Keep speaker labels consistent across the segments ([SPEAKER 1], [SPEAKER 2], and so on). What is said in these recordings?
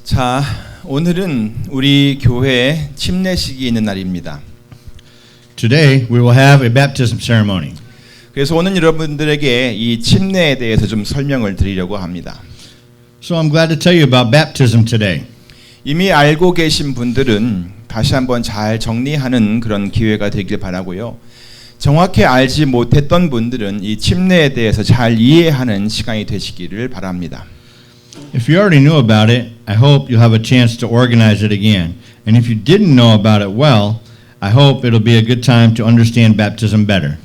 [SPEAKER 1] 자, 오늘은 우리 교회에 침례식이 있는 날입니다.
[SPEAKER 2] Today we will have a baptism ceremony.
[SPEAKER 1] 그래서 오늘 여러분들에게 이 침례에 대해서 좀 설명을 드리려고 합니다.
[SPEAKER 2] So I'm glad to tell you about baptism today.
[SPEAKER 1] 이미 알고 계신 분들은 다시 한번 잘 정리하는 그런 기회가 되길 바라고요. 정확히 알지 못했던 분들은 이 침례에 대해서 잘 이해하는 시간이 되시기를 바랍니다.
[SPEAKER 2] If you already knew about it, I hope you'll have a chance to organize it again. And if you didn't know about it well, I hope it'll be a good time to understand baptism better.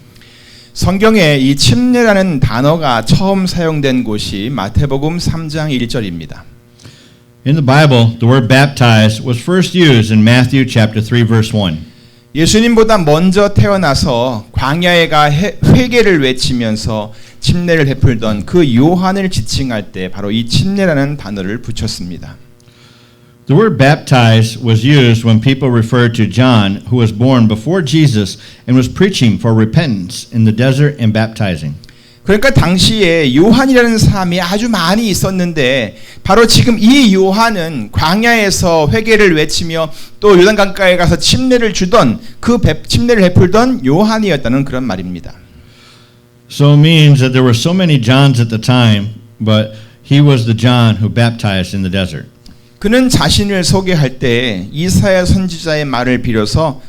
[SPEAKER 1] 성경에 이 침례라는 단어가 처음 사용된 곳이 마태복음 3장 1절입니다.
[SPEAKER 2] In the Bible, the word baptize was first used in Matthew chapter 3 verse 1.
[SPEAKER 1] 예수님보다 먼저 태어나서 광야에 가 회개를 외치면서 침례를 베풀던 그 요한을 지칭할 때 바로 이 침례라는 단어를 붙였습니다.
[SPEAKER 2] The word baptize was used when people referred to John, who was born before Jesus and was preaching for repentance in the desert and baptizing.
[SPEAKER 1] 그러니까 당시에 요한이라는 사람이 아주 많이 있었는데 바로 지금 이 요한은 광야에서 회개를 외치며 또 요단강가에 가서 침례를 주던 그 침례를 베풀던 요한이었다는 그런 말입니다.
[SPEAKER 2] So it means that there were so many Johns at the time, but he was the John who baptized in the desert.
[SPEAKER 1] 그는 자신을 소개할 때 이사야 선지자의 말을 빌어서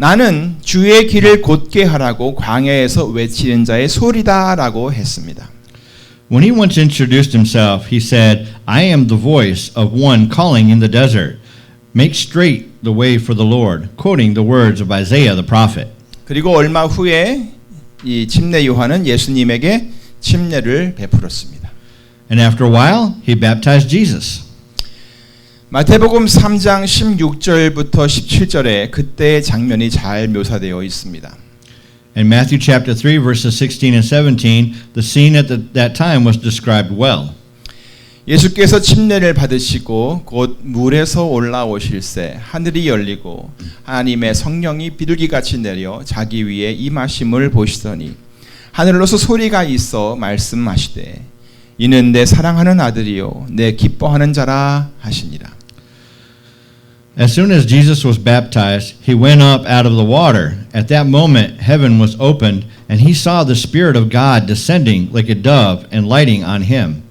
[SPEAKER 1] 나는 주의 길을 곧게 하라고 광야에서 외치는 자의 소리다라고 했습니다.
[SPEAKER 2] When he once introduced himself, he said, I am the voice of one calling in the desert. Make straight the way for the Lord, quoting the words of Isaiah the prophet.
[SPEAKER 1] 그리고 얼마 후에 이 침례 요한은 예수님에게 침례를 베풀었습니다.
[SPEAKER 2] And after a while, he baptized Jesus.
[SPEAKER 1] 마태복음 3장 16절부터 17절에 그때의 장면이 잘 묘사되어 있습니다.
[SPEAKER 2] In Matthew chapter 3 verses 16 and 17, the scene at that time was described well.
[SPEAKER 1] 예수께서 침례를 받으시고 곧 물에서 올라오실새 하늘이 열리고 하나님의 성령이 비둘기같이 내려 자기 위에 임하심을 보시더니 하늘로서 소리가 있어 말씀하시되 이는 내 사랑하는 아들이요 내 기뻐하는 자라 하시니라.
[SPEAKER 2] As soon as Jesus was baptized, he went up out of the water. At that moment, heaven was opened, and he saw the Spirit of God descending like a dove and lighting on him.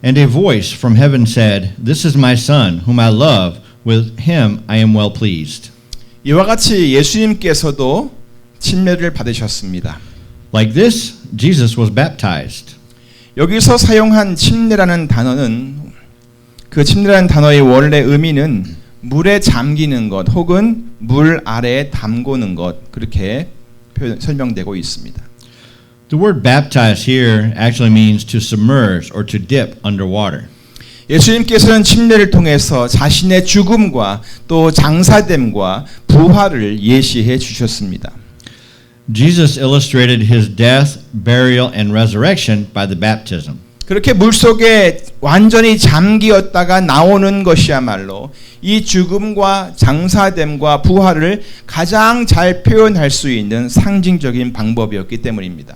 [SPEAKER 2] And a voice from heaven said, This is my Son, whom I love. With him I am well pleased.
[SPEAKER 1] 이와 같이 예수님께서도 침례를 받으셨습니다.
[SPEAKER 2] Like this, Jesus was baptized.
[SPEAKER 1] 여기서 사용한 침례라는 단어는 그 침례라는 단어의 원래 의미는 물에 잠기는 것 혹은 물 아래에 담그는 것 그렇게 설명되고 있습니다.
[SPEAKER 2] The word baptize here actually means to submerge or to dip underwater.
[SPEAKER 1] 예수님께서는 침례를 통해서 자신의 죽음과 또 장사됨과 부활을 예시해 주셨습니다.
[SPEAKER 2] Jesus illustrated his death, burial, and resurrection by the baptism.
[SPEAKER 1] 그렇게 물속에 완전히 잠기었다가 나오는 것이야말로 이 죽음과 장사됨과 부활을 가장 잘 표현할 수 있는 상징적인 방법이었기 때문입니다.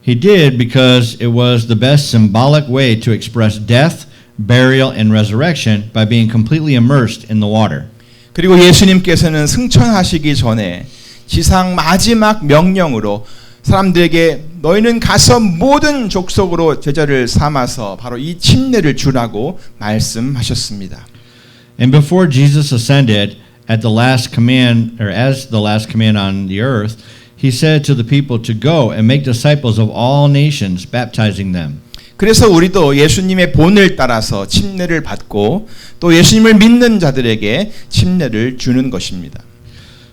[SPEAKER 2] He did because it was the best symbolic way to express death, burial, and resurrection by being completely immersed in the water.
[SPEAKER 1] 그리고 예수님께서는 승천하시기 전에 지상 마지막 명령으로 사람들에게 너희는 가서 모든 족속으로 제자를 삼아서 바로 이 침례를 주라고 말씀하셨습니다.
[SPEAKER 2] And before Jesus ascended at the last command or as the last command on the earth, he said to the people to go and make disciples of all nations, baptizing them.
[SPEAKER 1] 그래서 우리도 예수님의 본을 따라서 침례를 받고 또 예수님을 믿는 자들에게 침례를 주는 것입니다.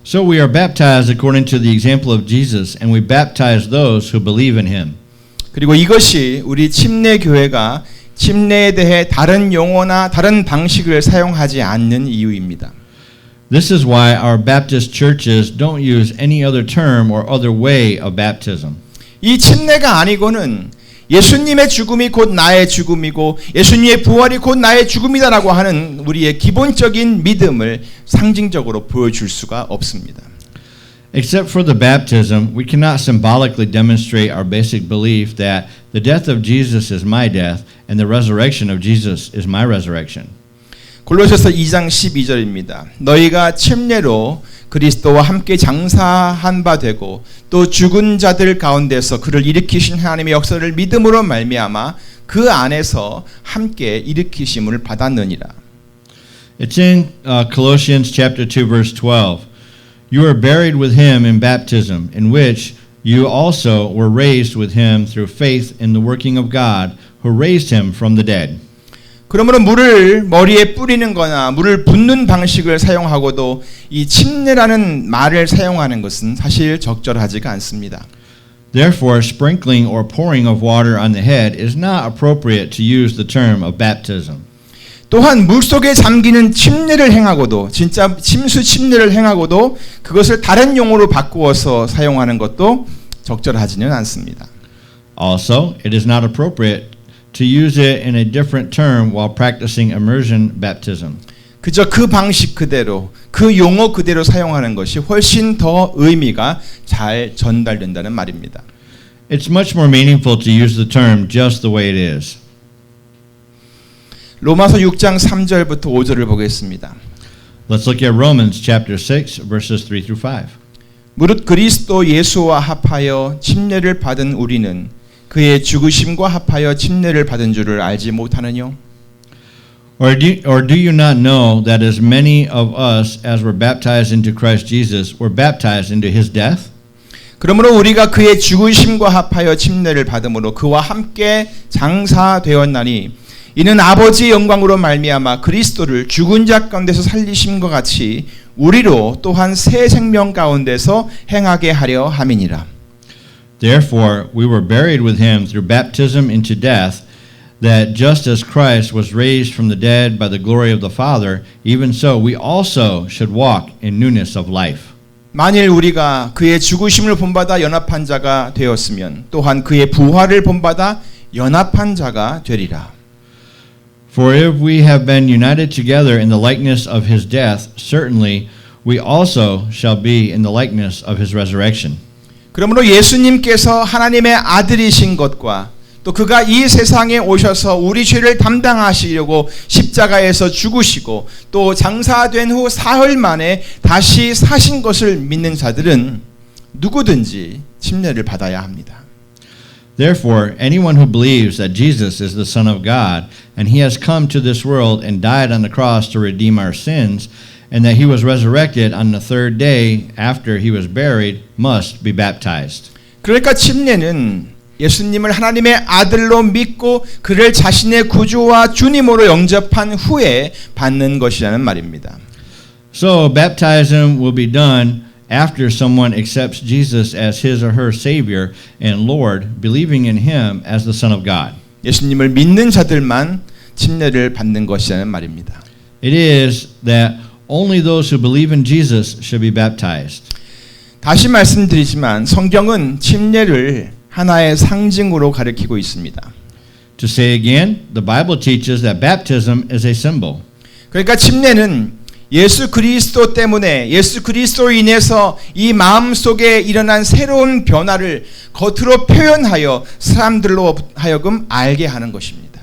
[SPEAKER 2] So we are baptized according to the example of Jesus, and we baptize those who believe in him.
[SPEAKER 1] 그리고 이것이 우리 침례 교회가 침례에 대해 다른 용어나 다른 방식을 사용하지 않는 이유입니다.
[SPEAKER 2] This is why our Baptist churches don't use any other term or other way of baptism.
[SPEAKER 1] 이 침례가 아니고는 예수님의 죽음이 곧 나의 죽음이고 예수님의 부활이 곧 나의 죽음이다라고 하는 우리의 기본적인 믿음을 상징적으로 보여줄 수가 없습니다.
[SPEAKER 2] Except for the baptism, we cannot symbolically demonstrate our basic belief that the death of Jesus is my death and the resurrection of Jesus is my resurrection.
[SPEAKER 1] 골로새서 2장 12절입니다. 너희가 침례로 그리스도와 함께 장사한 바 되고 또 죽은 자들 가운데서 그를 일으키신 하나님의 역사를 믿음으로 말미암아 그 안에서 함께 일으키심을 받았느니라.
[SPEAKER 2] It's in Colossians chapter 2 verse 12. You were buried with him in baptism, in which you also were raised with him through faith in the working of God, who raised him from the dead.
[SPEAKER 1] 그러므로 물을 머리에 뿌리는 거나 물을 붓는 방식을 사용하고도 이 침례라는 말을 사용하는 것은 사실 적절하지가 않습니다.
[SPEAKER 2] Therefore, sprinkling or pouring of water on the head is not appropriate to use the term of baptism.
[SPEAKER 1] 또한 물속에 잠기는 침례를 행하고도 진짜 침수 침례를 행하고도 그것을 다른 용어로 바꾸어서 사용하는 것도 적절하지는 않습니다.
[SPEAKER 2] Also, it is not appropriate to use it in a different term while practicing immersion baptism.
[SPEAKER 1] 그저 그 방식 그대로 그 용어 그대로 사용하는 것이 훨씬 더 의미가 잘 전달된다는 말입니다.
[SPEAKER 2] It's much more meaningful to use the term just the way it is.
[SPEAKER 1] 로마서 6장 3절부터 5절을 보겠습니다.
[SPEAKER 2] Let's look at Romans chapter 6 verses 3 through 5.
[SPEAKER 1] 무릇 그리스도 예수와 합하여 침례를 받은 우리는 그의 죽으심과 합하여 침례를 받은 줄을 알지 못하느뇨?
[SPEAKER 2] Or do you not know that as many of us as were baptized into Christ Jesus were baptized into his death?
[SPEAKER 1] 그러므로 우리가 그의 죽으심과 합하여 침례를 받음으로 그와 함께 장사되었나니 이는 아버지의 영광으로 말미암아 그리스도를 죽은 자 가운데서 살리심과 같이 우리로 또한 새 생명 가운데서 행하게 하려 함이니라.
[SPEAKER 2] Therefore we were buried with him through baptism into death, that just as Christ was raised from the dead by the glory of the Father, even so we also should walk in newness of life.
[SPEAKER 1] 만일 우리가 그의 죽으심을 본받아 연합한 자가 되었으면 또한 그의 부활을 본받아 연합한 자가 되리라.
[SPEAKER 2] For if we have been united together in the likeness of his death, certainly we also shall be in the likeness of his resurrection.
[SPEAKER 1] 그러므로 예수님께서 하나님의 아들이신 것과 또 그가 이 세상에 오셔서 우리 죄를 담당하시려고 십자가에서 죽으시고 또 장사된 후 사흘 만에 다시 사신 것을 믿는 자들은 누구든지 침례를 받아야 합니다.
[SPEAKER 2] Therefore, anyone who believes that Jesus is the Son of God, and he has come to this world and died on the cross to redeem our sins, and that he was resurrected on the third day after he was buried, must be baptized.
[SPEAKER 1] 그러니까 침례는 예수님을 하나님의 아들로 믿고 그를 자신의 구주와 주님으로 영접한 후에 받는 것이라는 말입니다.
[SPEAKER 2] So, baptism will be done after someone accepts Jesus as his or her Savior and Lord, believing in him as the Son of God.
[SPEAKER 1] 예수님을 믿는 자들만 침례를 받는 것이라는 말입니다.
[SPEAKER 2] It is that only those who believe in Jesus should be baptized.
[SPEAKER 1] 다시 말씀드리지만 성경은 침례를 하나의 상징으로 가리키고 있습니다.
[SPEAKER 2] To say again, the Bible teaches that baptism is a symbol.
[SPEAKER 1] 그러니까 침례는 예수 그리스도 때문에 예수 그리스도로 인해서 이 마음 속에 일어난 새로운 변화를 겉으로 표현하여 사람들로 하여금 알게 하는 것입니다.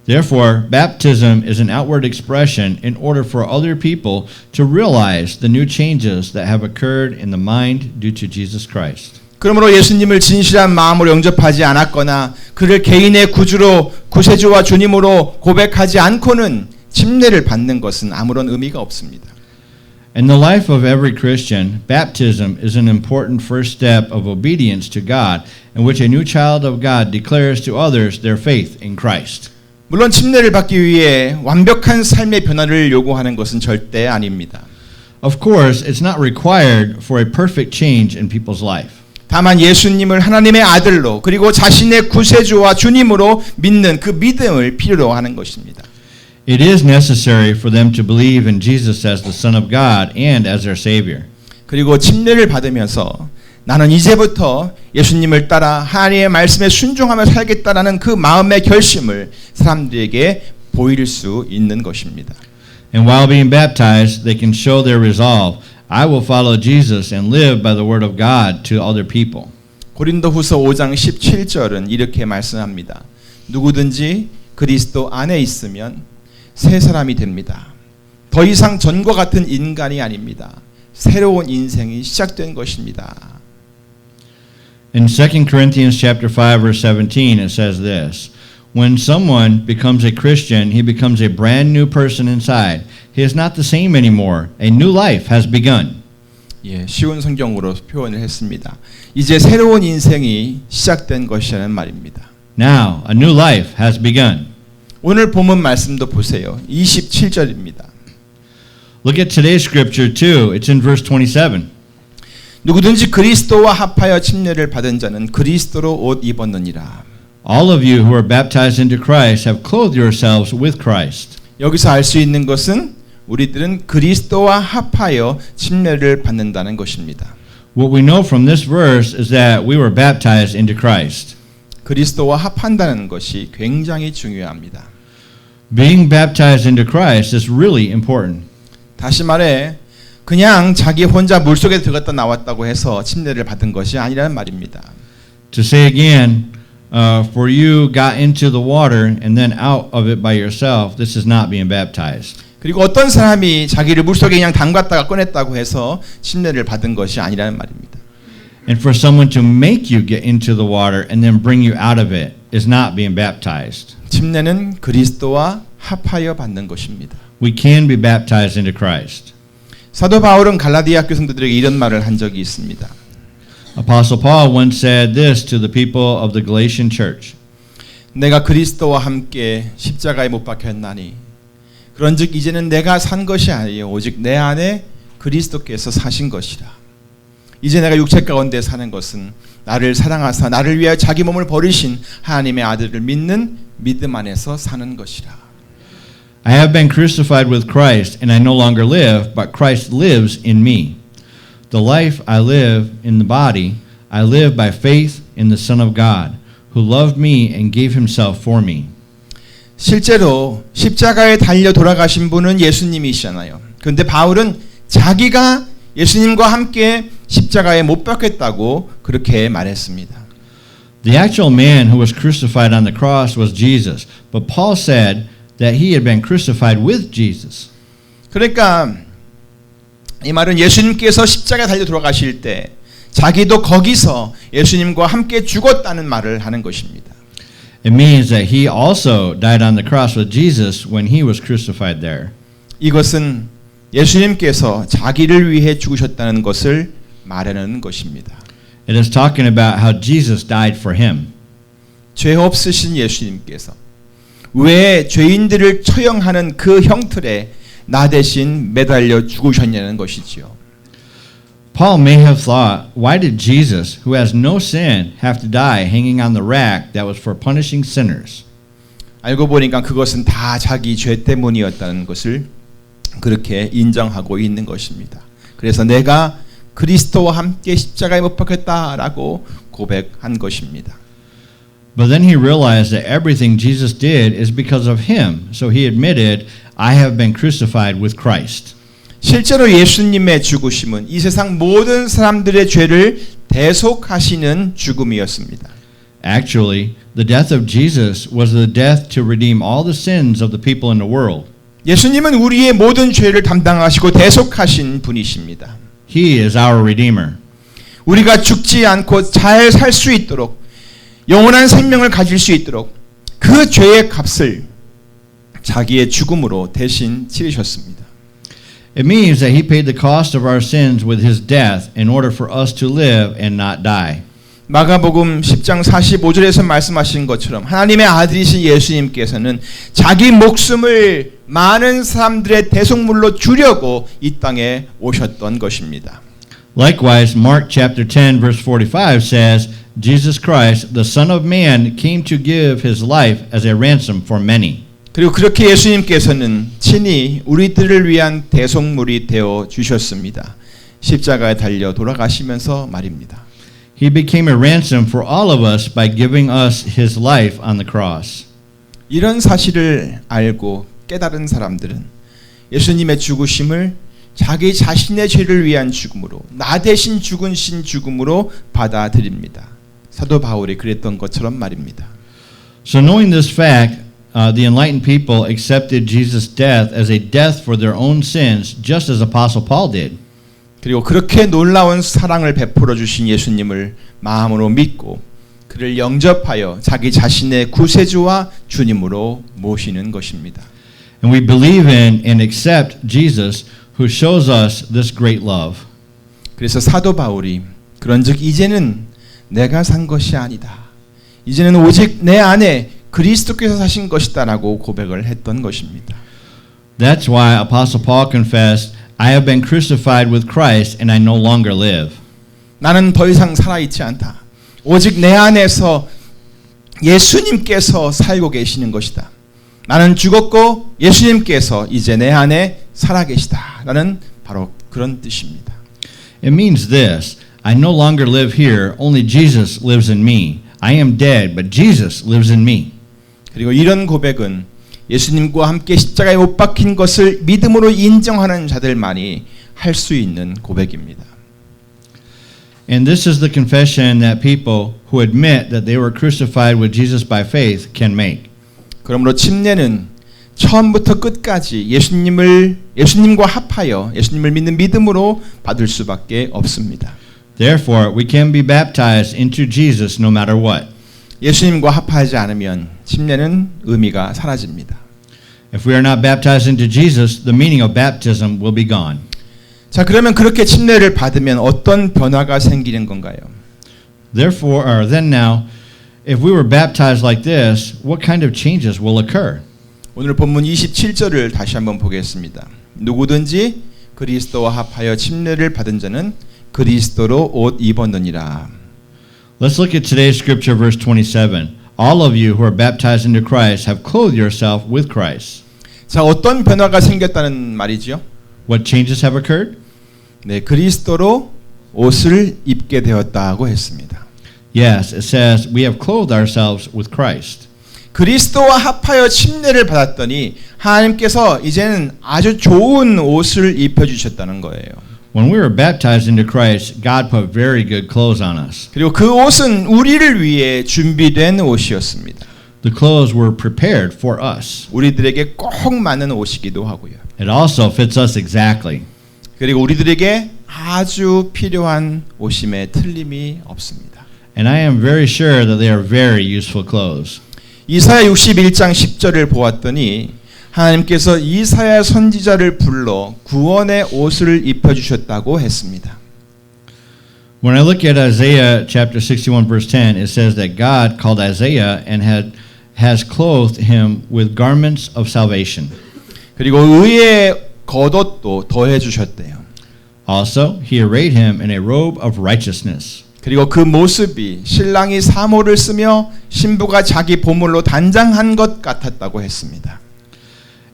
[SPEAKER 2] Therefore, baptism is an outward expression in order for other people to realize the new changes that have occurred in the mind due to Jesus Christ.
[SPEAKER 1] 그러므로 예수님을 진실한 마음으로 영접하지 않았거나 그를 개인의 구주로 구세주와 주님으로 고백하지 않고는 침례를 받는 것은 아무런 의미가 없습니다.
[SPEAKER 2] In the life of every Christian, baptism is an important first step of obedience to God, in which a new child of God declares to others their faith in Christ.
[SPEAKER 1] 물론 침례를 받기 위해 완벽한 삶의 변화를 요구하는 것은 절대 아닙니다.
[SPEAKER 2] Of course, it's not required for a perfect change in people's life.
[SPEAKER 1] 다만 예수님을 하나님의 아들로 그리고 자신의 구세주와 주님으로 믿는 그 믿음을 필요로 하는 것입니다.
[SPEAKER 2] It is necessary for them to believe in Jesus as the Son of God and as their Savior.
[SPEAKER 1] 그리고 침례를 받으면서 나는 이제부터 예수님을 따라 하나님의 말씀에 순종하며 살겠다라는 그 마음의 결심을 사람들에게 보일 수 있는 것입니다.
[SPEAKER 2] And while being baptized, they can show their resolve. I will follow Jesus and live by the word of God to other people.
[SPEAKER 1] 고린도후서 5장 17절은 이렇게 말씀합니다. 누구든지 그리스도 안에 있으면 새 사람이 됩니다. 더 이상 전과 같은 인간이 아닙니다. 새로운 인생이 시작된 것입니다.
[SPEAKER 2] In 2 Corinthians chapter 5 verse 17 it says this. When someone becomes a Christian, he becomes a brand new person inside. He is not the same anymore. A new life has begun.
[SPEAKER 1] 예, 쉬운 성경으로 표현을 했습니다. 이제 새로운 인생이 시작된 것이라는 말입니다.
[SPEAKER 2] Now, a new life has begun.
[SPEAKER 1] 오늘 본문 말씀도 보세요. 27절입니다.
[SPEAKER 2] Look at today's scripture too. It's in verse 27.
[SPEAKER 1] 누구든지 그리스도와 합하여 침례를 받은 자는 그리스도로 옷 입었느니라.
[SPEAKER 2] All of you who are baptized into Christ have clothed yourselves with Christ.
[SPEAKER 1] 여기서 알 수 있는 것은 우리들은 그리스도와 합하여 침례를 받는다는 것입니다.
[SPEAKER 2] What we know from this verse is that we were baptized into Christ.
[SPEAKER 1] 그리스도와 합한다는 것이 굉장히 중요합니다.
[SPEAKER 2] Being baptized into Christ is really important.
[SPEAKER 1] 다시 말해 그냥 자기 혼자 물속에 들어갔다 나왔다고 해서 침례를 받은 것이 아니라는 말입니다.
[SPEAKER 2] To say again, for you got into the water and then out of it by yourself, this is not being baptized.
[SPEAKER 1] 그리고 어떤 사람이 자기를 물속에 그냥 담갔다가 꺼냈다고 해서 침례를 받은 것이 아니라는 말입니다.
[SPEAKER 2] And for someone to make you get into the water and then bring you out of it is not being baptized.
[SPEAKER 1] 침례는 그리스도와 합하여 받는 것입니다.
[SPEAKER 2] We can be baptized into Christ.
[SPEAKER 1] 사도 바울은 갈라디아 학교 성도들에게 이런 말을 한 적이 있습니다.
[SPEAKER 2] Apostle Paul once said this to the people of the Galatian church.
[SPEAKER 1] 내가 그리스도와 함께 십자가에 못 박혔나니 그런즉 이제는 내가 산 것이 아니요 오직 내 안에 그리스도께서 사신 것이라. 이제 내가 육체 가운데 사는 것은 나를 사랑하사 나를 위하여 자기 몸을 버리신 하나님의 아들을 믿는 믿음 안에서 사는 것이라.
[SPEAKER 2] I have been crucified with Christ, and I no longer live, but Christ lives in me. The life I live in the body, I live by faith in the Son of God, who loved me and gave himself for me.
[SPEAKER 1] 실제로 십자가에 달려 돌아가신 분은 예수님이시잖아요. 그런데 바울은 자기가 예수님과 함께 십자가에 못 박혔다고 그렇게 말했습니다.
[SPEAKER 2] The actual man who was crucified on the cross was Jesus, but Paul said that he had been crucified with Jesus.
[SPEAKER 1] 그러니까 이 말은 예수님께서 십자가에 달려 돌아가실 때 자기도 거기서 예수님과 함께 죽었다는 말을 하는 것입니다.
[SPEAKER 2] It means that he also died on the cross with Jesus when he was crucified there.
[SPEAKER 1] 이것은 예수님께서 자기를 위해 죽으셨다는 것을 말하는 것입니다.
[SPEAKER 2] It is talking about how Jesus died for him.
[SPEAKER 1] 죄 없으신 예수님께서 왜 죄인들을 처형하는 그 형틀에 나 대신 매달려 죽으셨냐는 것이지요.
[SPEAKER 2] Paul may have thought, why did Jesus, who has no sin, have to die hanging on the rack that was for punishing sinners?
[SPEAKER 1] 알고 보니까 그것은 다 자기 죄 때문이었다는 것을 그렇게 인정하고 있는 것입니다. 그래서 내가 그리스도와 함께 십자가에 못 박혔다라고 고백한 것입니다.
[SPEAKER 2] But then he realized that everything Jesus did is because of him. So he admitted, I have been crucified with Christ.
[SPEAKER 1] 실제로 예수님의 죽으심은 이 세상 모든 사람들의 죄를 대속하시는 죽음이었습니다.
[SPEAKER 2] Actually, the death of Jesus was the death to redeem all the sins of the people in the world.
[SPEAKER 1] 예수님은 우리의 모든 죄를 담당하시고 대속하신 분이십니다.
[SPEAKER 2] He is our Redeemer.
[SPEAKER 1] 우리가 죽지 않고 잘 살 수 있도록 영원한 생명을 가질 수 있도록 그 죄의 값을 자기의 죽음으로 대신 치르셨습니다.
[SPEAKER 2] It means that he paid the cost of our sins with his death in order for us to live and not die.
[SPEAKER 1] 마가복음 10장 45절에서 말씀하신 것처럼 하나님의 아들이신 예수님께서는 자기 목숨을 많은 사람들의 대속물로 주려고 이 땅에 오셨던 것입니다.
[SPEAKER 2] Likewise, Mark chapter 10 verse 45 says, Jesus Christ, the Son of Man, came to give his life as a ransom for many.
[SPEAKER 1] 그리고 그렇게 예수님께서는 친히 우리들을 위한 대속물이 되어 주셨습니다. 십자가에 달려 돌아가시면서 말입니다.
[SPEAKER 2] He became a ransom for all of us by giving us his life on the cross.
[SPEAKER 1] 이런 사실을 알고 깨달은 사람들은 예수님의 죽으심을 자기 자신의 죄를 위한 죽음으로 나 대신 죽으신 죽음으로 받아들입니다. 사도 바울이 그랬던 것처럼 말입니다.
[SPEAKER 2] So knowing this fact, the enlightened people accepted Jesus' death as a death for their own sins, just as Apostle Paul did.
[SPEAKER 1] 그리고 그렇게 놀라운 사랑을 베풀어 주신 예수님을 마음으로 믿고 그를 영접하여 자기 자신의 구세주와 주님으로 모시는 것입니다.
[SPEAKER 2] And we believe in and accept Jesus who shows us this great love.
[SPEAKER 1] 그래서 사도 바울이 그런즉 이제는 내가 산 것이 아니다. 이제는 오직 내 안에 그리스도께서 사신 것이다라고 고백을 했던 것입니다.
[SPEAKER 2] That's why Apostle Paul confessed, I have been crucified with Christ and I no longer live.
[SPEAKER 1] 나는 더 이상 살아있지 않다. 오직 내 안에서 예수님께서 살고 계시는 것이다. 나는 죽었고 예수님께서 이제 내 안에 살아계시다. 라는 바로 그런 뜻입니다.
[SPEAKER 2] It means this, I no longer live here, only Jesus lives in me. I am dead, but Jesus lives in me.
[SPEAKER 1] 그리고 이런 고백은 예수님과 함께 십자가에 못 박힌 것을 믿음으로 인정하는 자들만이 할 수 있는 고백입니다.
[SPEAKER 2] And this is the confession that people who admit that they were crucified with Jesus by faith can make.
[SPEAKER 1] 그러므로 침례는 처음부터 끝까지 예수님과 합하여 예수님을 믿는 믿음으로 받을 수밖에 없습니다.
[SPEAKER 2] Therefore, we can be baptized into Jesus no matter what.
[SPEAKER 1] 예수님과 합하지 않으면 침례는 의미가 사라집니다.
[SPEAKER 2] If we are not baptized into Jesus, the meaning of baptism will be gone.
[SPEAKER 1] 자, 그러면 그렇게 침례를 받으면 어떤 변화가 생기는 건가요?
[SPEAKER 2] Therefore, or then now, if we were baptized like this, what kind of changes will occur?
[SPEAKER 1] 오늘 본문 27절을 다시 한번 보겠습니다. 누구든지 그리스도와 합하여 침례를 받은 자는 그리스도로 옷 입었느니라.
[SPEAKER 2] Let's look at today's scripture, verse 27. All of you who are baptized into Christ have clothed yourself with Christ.
[SPEAKER 1] 자, 어떤 변화가 생겼다는 말이지요?
[SPEAKER 2] What changes have occurred?
[SPEAKER 1] 네, 그리스도로 옷을 입게 되었다고 했습니다.
[SPEAKER 2] Yes, it says we have clothed ourselves with Christ.
[SPEAKER 1] 그리스도와 합하여 침례를 받았더니 하나님께서 이제는 아주 좋은 옷을 입혀주셨다는 거예요.
[SPEAKER 2] When we were baptized into Christ, God put very good clothes on us.
[SPEAKER 1] 그리고 그 옷은 우리를 위해 준비된 옷이었습니다.
[SPEAKER 2] The clothes were prepared for us.
[SPEAKER 1] 우리들에게 꼭 맞는 옷이기도 하고요.
[SPEAKER 2] It also fits us exactly.
[SPEAKER 1] 그리고 우리들에게 아주 필요한 옷임에 틀림이 없습니다.
[SPEAKER 2] And I am very sure that they are very useful clothes.
[SPEAKER 1] 이사야 61장 10절을 보았더니 하나님께서 이사야 선지자를 불러 구원의 옷을 입혀주셨다고 했습니다.
[SPEAKER 2] When I look at Isaiah chapter 61 verse 10, it says that God called Isaiah and has clothed him with garments of salvation.
[SPEAKER 1] 그리고 의의 겉옷도 더해 주셨대요.
[SPEAKER 2] Also, he arrayed him in a robe of righteousness.
[SPEAKER 1] 그리고 그 모습이 신랑이 사모를 쓰며 신부가 자기 보물로 단장한 것 같았다고 했습니다.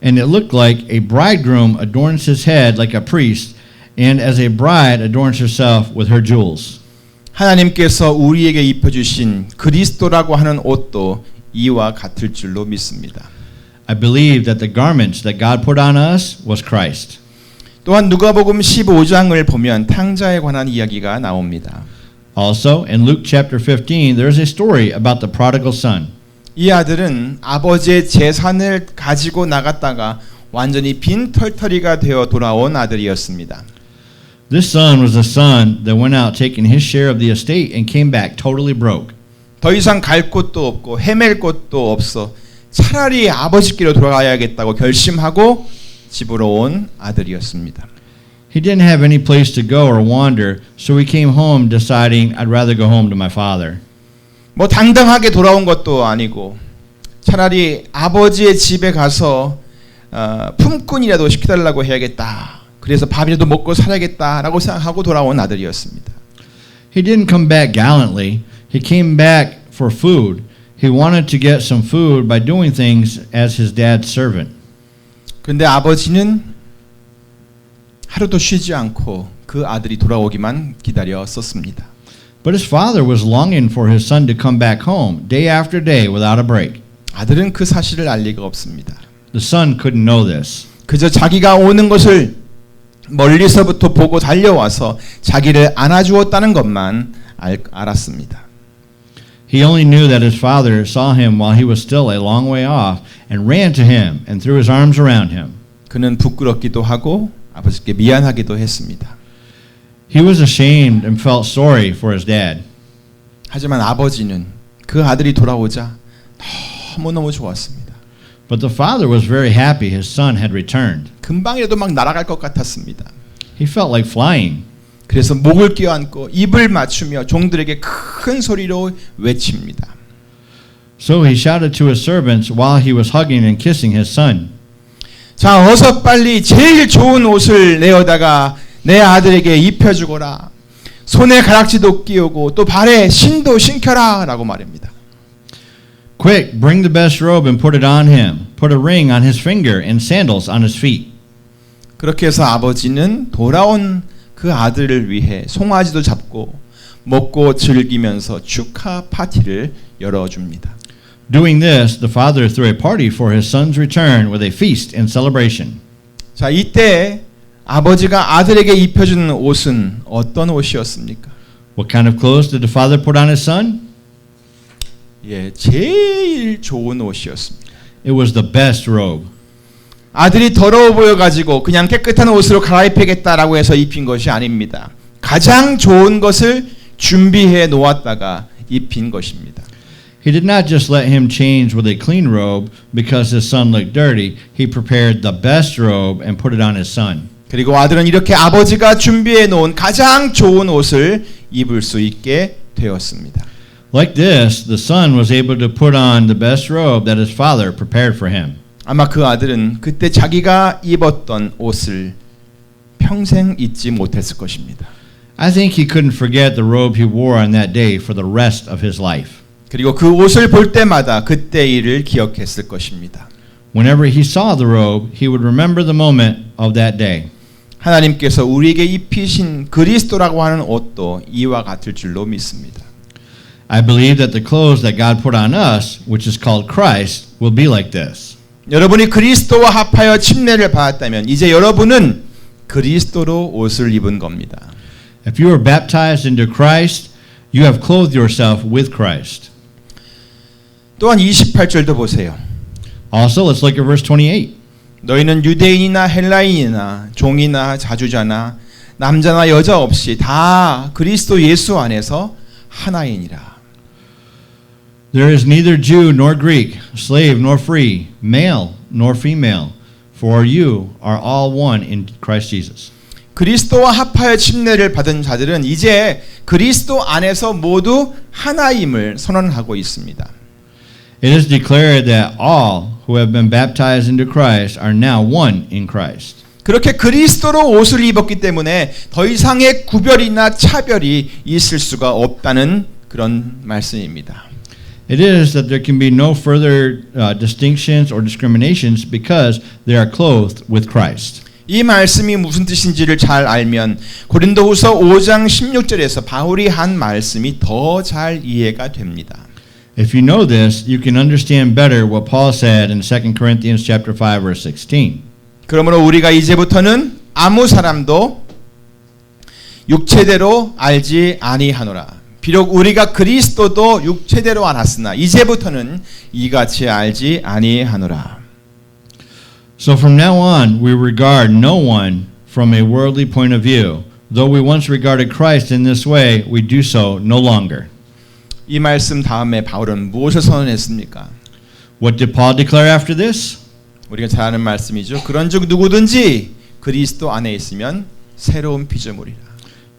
[SPEAKER 2] And it looked like a bridegroom adorns his head like a priest, and as a bride adorns herself with her jewels.
[SPEAKER 1] 하나님께서 우리에게 입혀주신 그리스도라고 하는 옷도 이와 같을 줄로 믿습니다.
[SPEAKER 2] I believe that the garments that God put on us was Christ.
[SPEAKER 1] 또한 누가복음 15장을 보면 탕자에 관한 이야기가 나옵니다.
[SPEAKER 2] Also, in Luke chapter 15, there is a story about the prodigal son.
[SPEAKER 1] 이 아들은 아버지의 재산을 가지고 나갔다가 완전히 빈털터리가 되어 돌아온 아들이었습니다.
[SPEAKER 2] This son was the son that went out taking his share of the estate and came back totally broke.
[SPEAKER 1] 더 이상 갈 곳도 없고 헤맬 곳도 없어 차라리 아버지께로 돌아가야겠다고 결심하고 집으로 온 아들이었습니다.
[SPEAKER 2] He didn't have any place to go or wander, so he came home deciding I'd rather go home to my father.
[SPEAKER 1] 뭐 당당하게 돌아온 것도 아니고 차라리 아버지의 집에 가서 품꾼이라도 시켜달라고 해야겠다. 그래서 밥이라도 먹고 살아야겠다라고 생각하고 돌아온 아들이었습니다.
[SPEAKER 2] He didn't come back gallantly. He came back for food. He wanted to get some food by doing things as his dad's servant.
[SPEAKER 1] 그런데 아버지는 하루도 쉬지 않고 그 아들이 돌아오기만 기다렸었습니다.
[SPEAKER 2] But his father was longing for his son to come back home day after day without a break.
[SPEAKER 1] 아들은 그 사실을 알 리가 없습니다.
[SPEAKER 2] The son couldn't know this.
[SPEAKER 1] 그저 자기가 오는 것을 멀리서부터 보고 달려와서 자기를 안아주었다는 것만 알았습니다.
[SPEAKER 2] He only knew that his father saw him while he was still a long way off and ran to him and threw his arms around him.
[SPEAKER 1] 그는 부끄럽기도 하고 아버지께 미안하기도 했습니다.
[SPEAKER 2] He was ashamed and felt sorry for his dad.
[SPEAKER 1] 하지만 아버지는 그 아들이 돌아오자 너무너무 좋았습니다.
[SPEAKER 2] But the father was very happy his son had returned.
[SPEAKER 1] 금방이라도 막 날아갈 것 같았습니다.
[SPEAKER 2] He felt like flying.
[SPEAKER 1] 그래서 목을 껴안고 입을 맞추며 종들에게 큰 소리로 외칩니다.
[SPEAKER 2] So he shouted to his servants while he was hugging and kissing his son.
[SPEAKER 1] 자, 어서 빨리 제일 좋은 옷을 내어다가 내 아들에게 입혀주거라. 손에 가락지도 끼우고 또 발에 신도 신겨라 라고 말합니다.
[SPEAKER 2] Quick, bring the best robe and put it on him. Put a ring on his finger and sandals on his feet.
[SPEAKER 1] 그렇게 해서 아버지는 돌아온 그 아들을 위해 송아지도 잡고 먹고 즐기면서 축하 파티를 열어줍니다.
[SPEAKER 2] Doing this, the father threw a party for his son's return with a feast and celebration.
[SPEAKER 1] 자, 이때 아버지가 아들에게 입혀주는 옷은 어떤 옷이었습니까?
[SPEAKER 2] What kind of clothes did the father put on his son?
[SPEAKER 1] 예, 제일 좋은 옷이었습니다.
[SPEAKER 2] It was the best robe.
[SPEAKER 1] 아들이 더러워 보여가지고 그냥 깨끗한 옷으로 갈아입히겠다라고 해서 입힌 것이 아닙니다. 가장 좋은 것을 준비해 놓았다가 입힌 것입니다.
[SPEAKER 2] He did not just let him change with a clean robe because his son looked dirty. He prepared the best robe and put it on his son.
[SPEAKER 1] 그리고 아들은 이렇게 아버지가 준비해 놓은 가장 좋은 옷을 입을 수 있게 되었습니다.
[SPEAKER 2] Like this, the son was able to put on the best robe that his father prepared for him.
[SPEAKER 1] 아마 그 아들은 그때 자기가 입었던 옷을 평생 잊지 못했을 것입니다.
[SPEAKER 2] I think he couldn't forget the robe he wore on that day for the rest of his life.
[SPEAKER 1] 그리고 그 옷을 볼 때마다 그때 일을 기억했을 것입니다.
[SPEAKER 2] Whenever he saw the robe, he would remember the moment of that day.
[SPEAKER 1] 하나님께서 우리에게 입히신 그리스도라고 하는 옷도 이와 같을 줄로 믿습니다.
[SPEAKER 2] I believe that the clothes that God put on us, which is called Christ, will be like this.
[SPEAKER 1] 여러분이 그리스도와 합하여 침례를 받았다면 이제 여러분은 그리스도로 옷을 입은 겁니다.
[SPEAKER 2] If you are baptized into Christ, you have clothed yourself with Christ.
[SPEAKER 1] 또한 28절도 보세요.
[SPEAKER 2] Also, let's look at verse 28.
[SPEAKER 1] 너희는 유대인이나 헬라인이나 종이나 자주자나 남자나 여자 없이 다 그리스도 예수 안에서 하나이니라.
[SPEAKER 2] There is neither Jew nor Greek, slave nor free, male nor female, for you are all one in Christ Jesus.
[SPEAKER 1] 그리스도와 합하여 침례를 받은 자들은 이제 그리스도 안에서 모두 하나임을 선언하고 있습니다.
[SPEAKER 2] It is declared that all who have been baptized into Christ are now one in Christ.
[SPEAKER 1] 그렇게 그리스도로 옷을 입었기 때문에 더 이상의 구별이나 차별이 있을 수가 없다는 그런 말씀입니다.
[SPEAKER 2] It is that there can be no further distinctions or discriminations because they are clothed with Christ.
[SPEAKER 1] 이 말씀이 무슨 뜻인지를 잘 알면 고린도후서 5장 16절에서 바울이 한 말씀이 더 잘 이해가 됩니다.
[SPEAKER 2] If you know this, you can understand better what Paul said in 2 Corinthians chapter 5 verse 16.
[SPEAKER 1] 그러므로 우리가 이제부터는 아무 사람도 육체대로 알지 아니하노라. 비록 우리가 그리스도도 육체대로 알았으나 이제부터는 이같이 알지 아니하노라.
[SPEAKER 2] So from now on, we regard no one from a worldly point of view. Though we once regarded Christ in this way, we do so no longer.
[SPEAKER 1] 이 말씀 다음에 바울은 무엇을 선언했습니까?
[SPEAKER 2] What did Paul declare after this?
[SPEAKER 1] 우리가 잘 아는 말씀이죠. 그런즉 누구든지 그리스도 안에 있으면 새로운 피조물이라.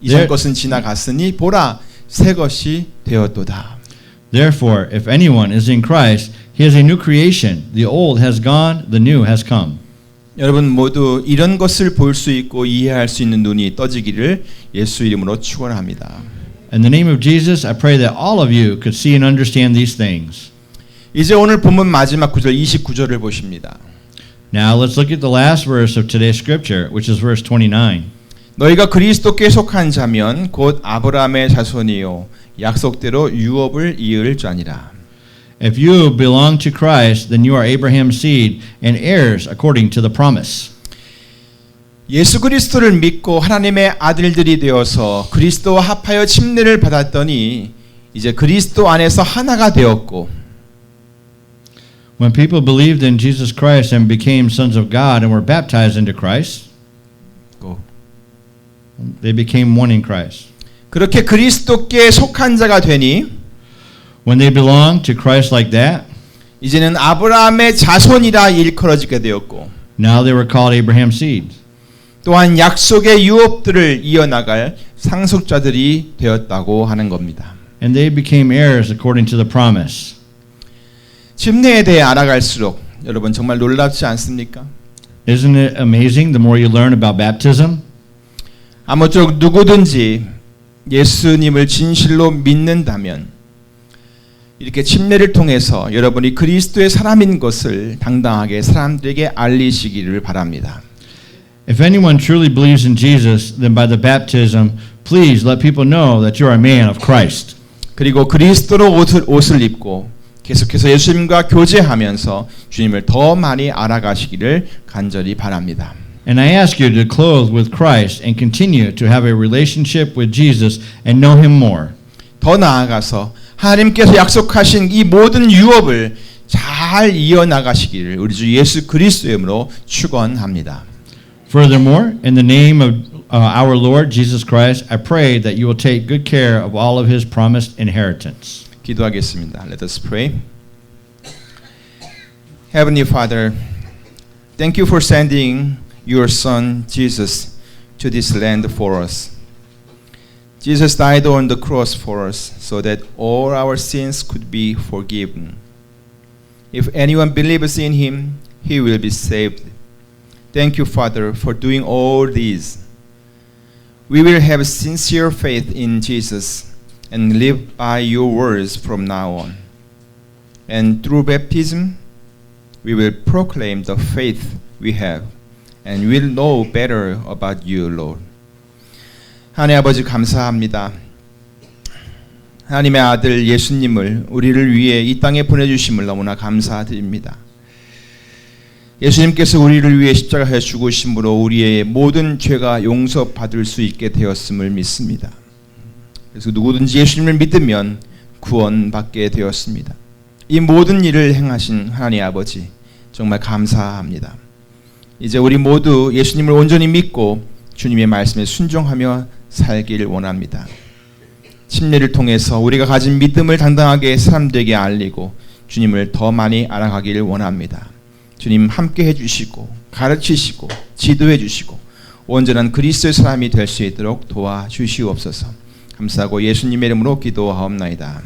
[SPEAKER 1] 이전 것은 지나갔으니 보라 새 것이 되었도다.
[SPEAKER 2] Therefore, if anyone is in Christ, he is a new creation. The old has gone, the new has come.
[SPEAKER 1] 여러분 모두 이런 것을 볼 수 있고 이해할 수 있는 눈이 떠지기를 예수 이름으로 축원합니다.
[SPEAKER 2] In the name of Jesus, I pray that all of you could see and understand these things.
[SPEAKER 1] 이제 오늘 본문 마지막 구절 29절을 보십니다.
[SPEAKER 2] Now let's look at the last verse of today's scripture, which is verse 29.
[SPEAKER 1] 너희가 그리스도께 속한 자면 곧 아브라함의 자손이요 약속대로 유업을 이을 자니라.
[SPEAKER 2] If you belong to Christ, then you are Abraham's seed and heirs according to the promise.
[SPEAKER 1] 예수 그리스도를 믿고 하나님의 아들들이 되어서 그리스도와 합하여 침례를 받았더니 이제 그리스도 안에서 하나가 되었고
[SPEAKER 2] When people believed in Jesus Christ and became sons of God and were baptized into Christ, they became one in Christ.
[SPEAKER 1] 그렇게 그리스도께 속한 자가 되니
[SPEAKER 2] When they belonged to Christ like that,
[SPEAKER 1] 이제는 아브라함의 자손이라 일컬어지게 되었고
[SPEAKER 2] now they were called Abraham's seed.
[SPEAKER 1] 또한 약속의 유업들을 이어나갈 상속자들이 되었다고 하는 겁니다.
[SPEAKER 2] And they became heirs according to the promise.
[SPEAKER 1] 침례에 대해 알아갈수록 여러분 정말 놀랍지 않습니까?
[SPEAKER 2] Isn't it amazing the more you learn about baptism?
[SPEAKER 1] 아무쪼록 누구든지 예수님을 진실로 믿는다면 이렇게 침례를 통해서 여러분이 그리스도의 사람인 것을 당당하게 사람들에게 알리시기를 바랍니다.
[SPEAKER 2] If anyone truly believes in Jesus, then by the baptism, please let people know that you are a man of Christ.
[SPEAKER 1] 그리고 그리스도로 옷을 입고 계속해서 예수님과 교제하면서 주님을 더 많이 알아가시기를 간절히 바랍니다.
[SPEAKER 2] And I ask you to clothe with Christ and continue to have a relationship with Jesus and know Him more.
[SPEAKER 1] 더 나아가서 하나님께서 약속하신 이 모든 유업을 잘 이어나가시기를 우리 주 예수 그리스도의 이름으로 축원합니다.
[SPEAKER 2] Furthermore, in the name of our Lord Jesus Christ, I pray that you will take good care of all of His promised inheritance.
[SPEAKER 1] 기도하겠습니다. Let us pray. Heavenly Father, thank you for sending your Son Jesus to this land for us. Jesus died on the cross for us so that all our sins could be forgiven. If anyone believes in Him, he will be saved. Thank you, Father, for doing all these. We will have sincere faith in Jesus and live by your words from now on. And through baptism, we will proclaim the faith we have and will know better about you, Lord. 하나님 아버지 감사합니다. 하나님의 아들 예수님을 우리를 위해 이 땅에 보내주심을 너무나 감사드립니다. 예수님께서 우리를 위해 십자가에 죽으심으로 우리의 모든 죄가 용서받을 수 있게 되었음을 믿습니다. 그래서 누구든지 예수님을 믿으면 구원받게 되었습니다. 이 모든 일을 행하신 하나님 아버지 정말 감사합니다. 이제 우리 모두 예수님을 온전히 믿고 주님의 말씀에 순종하며 살기를 원합니다. 침례를 통해서 우리가 가진 믿음을 당당하게 사람들에게 알리고 주님을 더 많이 알아가기를 원합니다. 주님 함께 해주시고 가르치시고 지도해 주시고 온전한 그리스도의 사람이 될 수 있도록 도와주시옵소서. 감사하고 예수님의 이름으로 기도하옵나이다.